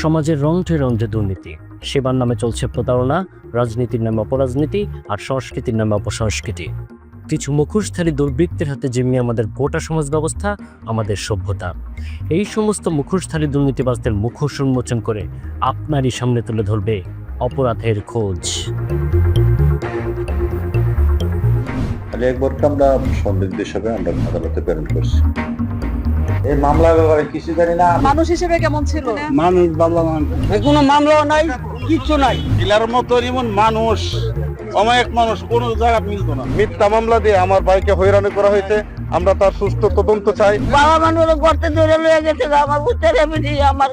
সমাজের রন্ধ্রে রন্ধ্রে দুর্নীতি, সেবার নামে চলছে প্রতারণা, রাজনীতির নামে অপরাজনীতি, আর সংস্কৃতির নামে অপসংস্কৃতি। কিছু মুখোশধারী দুর্বৃত্তের হাতে জিম্মি আমাদের গোটা সমাজ ব্যবস্থা, আমাদের সভ্যতা। এই সমস্ত মুখোশধারী দুর্নীতিবাজদের মুখোশ উন্মোচন করে আপনারই সামনে তুলে ধরবে অপরাধের খোঁজ। আলী আকবরকে আমরা সন্দিগ্ধ হিসাবে আমরা আদালতে প্রেরণ করছি। এই মামলার ব্যাপারে কিছু জানি না। মানুষ হিসেবে কেমন ছিল? মানুষ ভালো মানুষ, কোনো মামলাও নাই, কিচ্ছু নাই। কিলার মতো এমন মানুষ, অমায়িক মানুষ কোনো জায়গা মিলত না। মিথ্যা মামলা দিয়ে আমার ভাইকে হয়রানি করা হয়েছে। আমরা তার সুষ্ঠু তদন্ত চাই। বাবা মানুষ গর্তে ধরে লয়ে গেছে, আমার বুঝতে পারছি আমার।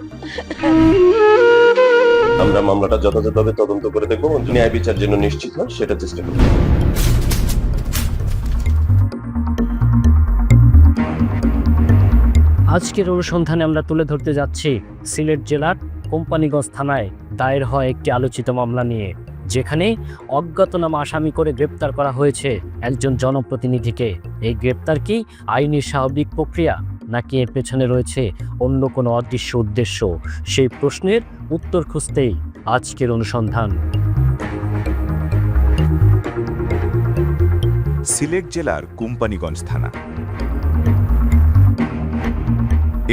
আমরা মামলাটা যথাযথভাবে তদন্ত করে দেখবো, ন্যায় বিচার যেন নিশ্চিত হয় সেটা চেষ্টা করব। আজকের অনুসন্ধানে আমরা তুলে ধরতে যাচ্ছি সিলেট জেলার কোম্পানিগঞ্জ থানায় দায়ের হয় একটি আলোচিত মামলা নিয়ে, যেখানে অজ্ঞাতনামা আসামি করে গ্রেপ্তার করা হয়েছে একজন জনপ্রতিনিধিকে। এই গ্রেপ্তার কি আইনি স্বাভাবিক প্রক্রিয়া, নাকি এর পেছনে রয়েছে অন্য কোনো অদৃশ্য উদ্দেশ্য? সেই প্রশ্নের উত্তর খুঁজতেই আজকের অনুসন্ধান। সিলেট জেলার কোম্পানিগঞ্জ থানা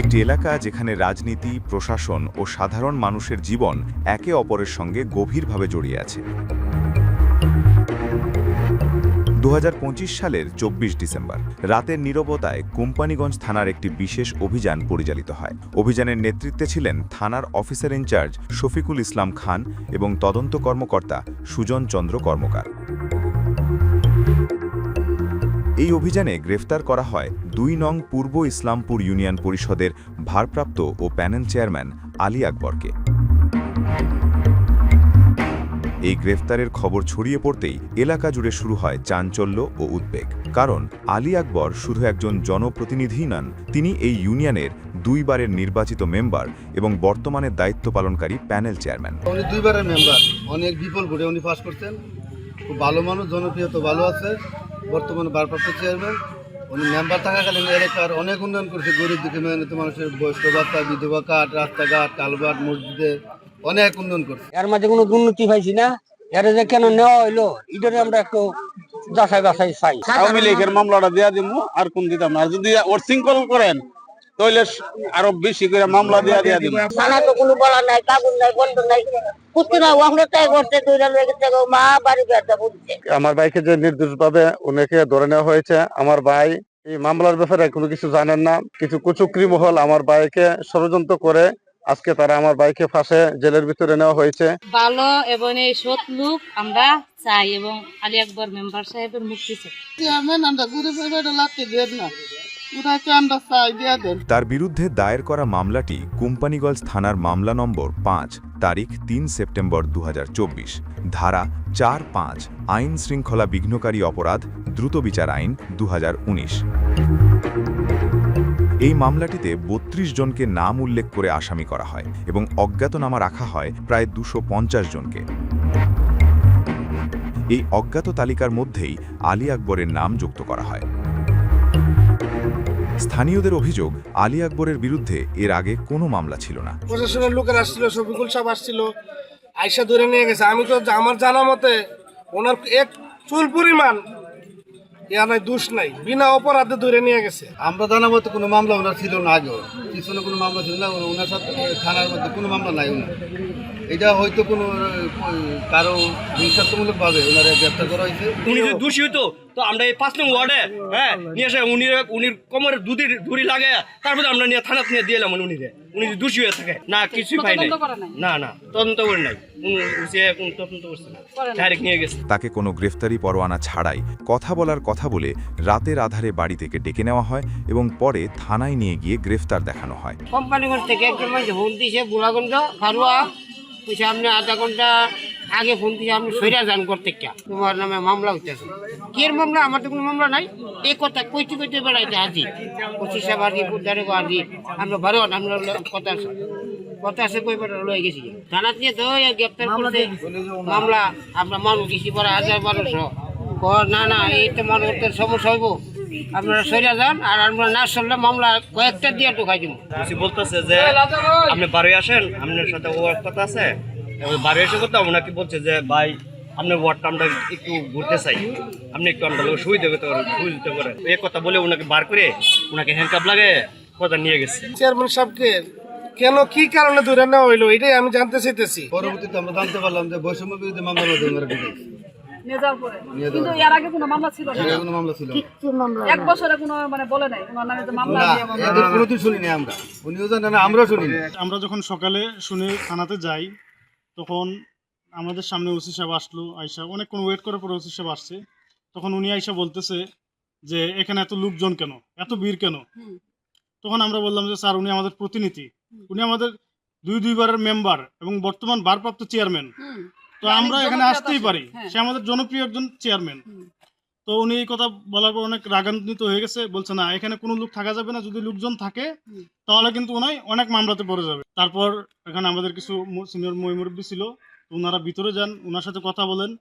একটি এলাকা যেখানে রাজনীতি, প্রশাসন ও সাধারণ মানুষের জীবন একে অপরের সঙ্গে গভীরভাবে জড়িয়ে আছে। 2025 সালের 24 ডিসেম্বর রাতের নীরবতায় কোম্পানিগঞ্জ থানার একটি বিশেষ অভিযান পরিচালিত হয়। অভিযানের নেতৃত্বে ছিলেন থানার অফিসার ইনচার্জ শফিকুল ইসলাম খান এবং তদন্ত কর্মকর্তা সুজন চন্দ্র কর্মকার। এই অভিযানে গ্রেফতার করা হয় 2 নং পূর্ব ইসলামপুর ইউনিয়ন পরিষদের ভারপ্রাপ্ত ও প্যানেল চেয়ারম্যান আলী আকবরকে। এই গ্রেফতারের খবর ছড়িয়ে পড়তেই এলাকা জুড়ে শুরু হয় চাঞ্চল্য ও উদ্বেগ। কারণ আলী আকবর শুধু একজন জনপ্রতিনিধি নন, তিনি এই ইউনিয়নের 2 বারের নির্বাচিত মেম্বার এবং বর্তমানে দায়িত্ব পালনকারী প্যানেল চেয়ারম্যান। উনি 2 বারের মেম্বার, অনেক বিপুল ভোটে উনি পাস করছেন। খুব ভালো মানুষ, জনপ্রিয়তা ভালো আছে। বর্তমানে ভারপ্রাপ্ত চেয়ারম্যান। উনি মেম্বার থাকাকালীন এলাকার অনেক উন্নয়ন করছে। গরিব দুঃখী মেহনত মানুষের বয়স্ক ভাতা, বিধবা কার্ড, রাস্তাঘাট, কালভার্ট, মসজিদে অনেক উন্নয়ন করছে। এর মাঝে কোনো দুর্নীতি পাইছি না। এর যে কেন নেওয়া হইলো, এটারে আমরা একটু যাচাই বাছাই চাই। আওয়ামী লীগের মামলাটা দেয়া দিব, আর কোন দিতাম না। যদি ওর শৃঙ্খল করেন তাহলে আরো বেশি করে মামলা দেয়া দিব। থানা তো কোনো বলা নাই, কাগজ নাই, বন্ধ নাই, কুত্তি না। ওখানে তাই করতে দুইটা লেগে থেকে মা বাড়ি বেড়া বুঝছে। আমার ভাইকে যে নির্দোষভাবে ওনাকে ধরে নেওয়া হয়েছে, আমার ভাই এই মামলার ব্যাপারে কোনো কিছু জানেন না। কিছু কুচক্রী মহল আমার ভাইকে ষড়যন্ত্র করে আজকে তারা আমার ভাইকে ফাঁসে জেলের ভিতরে নেওয়া হয়েছে। ভালো এবং এই সৎ লোক আমরা চাই, এবং আলী আকবর মেম্বার সাহেবের মুক্তি চাই। আমরা গরিবের লাগতে দেন না, তার বিরুদ্ধে দায়ের করা মামলাটি কোম্পানিগঞ্জ থানার মামলা নম্বর 5, তারিখ 3 সেপ্টেম্বর 2024, ধারা 4-5 আইন শৃঙ্খলা বিঘ্নকারী অপরাধ, দ্রুত বিচার আইন 2019। এই মামলাটিতে 32 জনকে নাম উল্লেখ করে আসামি করা হয় এবং অজ্ঞাতনামা রাখা হয় প্রায় 250 জনকে। এই অজ্ঞাত তালিকার মধ্যেই আলী আকবরের নাম যুক্ত করা হয়। স্থানীয়দের অভিযোগ, আলী আকবরের বিরুদ্ধে এর আগে কোনো মামলা ছিল না। প্রশাসনের লোকের আসছিল, শফিকুল সাহেব আসছিল, আয়সা ধরে নিয়ে গেছে। আমি তো আমার জানা মতে ওনার এক চুল পরিমাণ দোষ নাই, বিনা অপরাধে ধরে নিয়ে গেছে। আমরা জানা মতে কোনো মামলা ওনার ছিল না, আগেও পিছনে কোনো মামলা ছিল না। ওনার সাথে থানার মধ্যে কোনো মামলা নাই। ওনার এটা হয়তো কোনো কারো হিংসাত্মমূলক ভাবে ওনারা গ্রেপ্তার করা হয়েছে। উনি যদি দোষী হইতো তো আমরা এই 5 নং ওয়ার্ডে নিয়ে এসে উনির কোমরে দড়ি লাগে, তারপরে আমরা নিয়ে থানা নিয়ে দিয়ে এলাম। উনি যদি দোষী হয়ে থাকে না, কিছুই পাই নাই, না তদন্ত করে নাই, তদন্ত করছে না, ডাইরেক্ট নিয়ে গেছে। তাকে কোনো গ্রেফতারি পরোয়ানা ছাড়াই কথা বলার কথা বলে রাতের আধারে বাড়ি থেকে ডেকে নেওয়া হয় এবং পরে থানায় নিয়ে গিয়ে গ্রেফতার দেখানো হয়। কোম্পানিগঞ্জ থেকে একজন মানুষ ফোন দিয়েছে, বুড়াগঞ্জ ফারুয়া, আপনি আধা ঘন্টা আগে ফোন দিয়েছে, আপনি সৈরা যান করতে কে তোমার নামে মামলা হইতেছে। কি এর মামলা? আমার তো কোনো মামলা নাই। এই কথা কইতে কইতে বেড়াইতে আজি পঁচিশ সাহেব আজি পুদারে আজি আমরা বারো আমরা কথা আছে কই বেড়া লয়ে গেছি থানা দিয়ে তো গ্রেপ্তার করতে মামলা আমরা মানুষ গেছি পরে 1200। না এই তো মানুষের সমস্যা হইব, আপনারা সইরা যান, আর আপনারা না সরলে মামলা কয়েকটা দিয়ে ঢুকাই দিব। ওসি বলতেছে যে আপনি বাড়ি আসেন, আপনার সাথে ওর কথা আছে, এবার বাড়ি এসে কথা ওনাকে বলছে যে ভাই আপনার ওয়ার্ডটা আমরা একটু ঘুরতে চাই, আপনি একটু আমরা সুবিধা দিতে পারেন। এই কথা বলে ওনাকে বার করে ওনাকে হ্যান্ডকাপ লাগে কথা নিয়ে গেছে। চেয়ারম্যান সাহেবকে কেন কি কারণে ধরে নেওয়া হইলো এটাই আমি জানতে চাইতেছি। পরবর্তীতে আমরা জানতে পারলাম যে বৈষম্য বিরোধী মামলা নিয়ে যাওয়ার পরে কিন্তু এর আগে কোনো মামলা ছিল না, কোনো মামলা ছিল এক বছরে কোনো মানে বলে নাই কোনো নামে যে মামলা কোনোদিন শুনিনি আমরা, উনিও জানেন না, আমরাও শুনিনি। আমরা যখন সকালে শুনে থানাতে যাই তখন আমাদের সামনে ওসি সাহেব আসলো, আইসা অনেকক্ষণ ওয়েট করার পর ওসি সাহেব আসছে। তখন উনি আইসা বলতেছে যে এখানে এত লোকজন কেন, এত ভিড় কেন। তখন আমরা বললাম যে স্যার উনি আমাদের প্রতিনিধি, উনি আমাদের দুইবারের মেম্বার এবং বর্তমান ভারপ্রাপ্ত চেয়ারম্যান, তো আমরা এখানে আসতেই পারি, সে আমাদের জনপ্রিয় একজন চেয়ারম্যান। তো উনি এই কথা বলার পর অনেক রাগান্বিত হয়ে গেছে, বলছে না এখানে কোনো লোক থাকা যাবে না, যদি লোকজন থাকে তাহলে কিন্তু উনি অনেক মামলাতে পড়ে যাবে। তারপর এখানে আমাদের কিছু সিনিয়র মুরব্বী ছিল, ওনারা ভিতরে যান, ওনার সাথে কথা বলেন।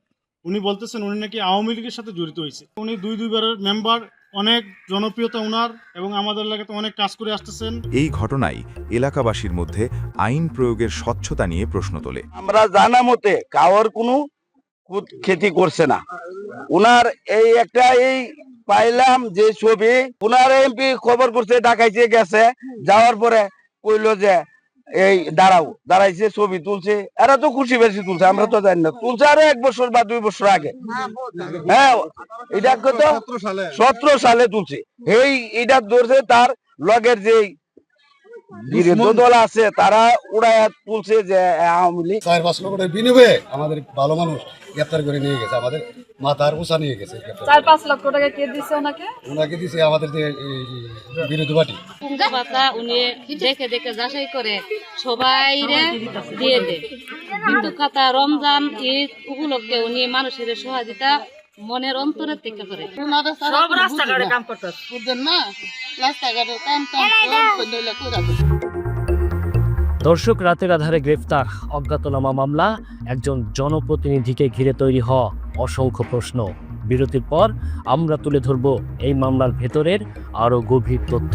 উনি বলতেছেন উনি নাকি আওয়ামী লীগের সাথে জড়িত হয়েছে। উনি দুইবারের মেম্বার, অনেক জনপ্রিয়তা ওনার, এবং আমাদের এলাকাতে অনেক কাজ করে আসতেছেন। এই ঘটনায় এলাকাবাসীর মধ্যে আইন প্রয়োগের স্বচ্ছতা নিয়ে প্রশ্ন তোলে। আমরা জানা মতে কাওয়ার কোনো ক্ষতি করছে না। উনার এই একটা এই পাইলাম যে ছবি, উনার এমপি খবর করছে, ডাকাইছে গেছে, যাওয়ার পরে কইলো যে এই দাঁড়াইছে, ছবি তুলছে। এরা তো খুশি বেশি তুলছে, আমরা তো জানি না, তুলছে আরো 1 বছর বা 2 বছর আগে। হ্যাঁ, এটা কত 17 সালে তুলছে। এইটা ধরছে তার লগের যে বিরোধী দল আছে তারা উড়াইয়া তুলছে যে আওয়ামী লীগ। 4-5 লক্ষ টাকার বিনিময়ে আমাদের ভালো মানুষ গ্রেপ্তার করে নিয়ে গেছে, আমাদের মাথার উঁচা নিয়ে গেছে। 4-5 লক্ষ টাকা কে দিছে ওনাকে দিছে আমাদের যে বিরোধী পার্টি। পুঞ্জাবাতা উনি দেখে দেখে যাচাই করে সবাই দিয়ে দেয়, কিন্তু কথা রমজান ঈদ উপলক্ষে উনি মানুষের সহযোগিতা মনের অন্তরের থেকে করে। সব রাস্তাঘাটে কাম করতে বুঝছেন না, রাস্তাঘাটে কাম দর্শক, রাতের আধারে গ্রেফতার, অজ্ঞাতনামা মামলা, একজন জনপ্রতিনিধিকে ঘিরে তৈরি হওয়া অসংখ্য প্রশ্ন। বিরতির পর আমরা তুলে ধরব এই মামলার ভেতরের আরও গভীর তথ্য।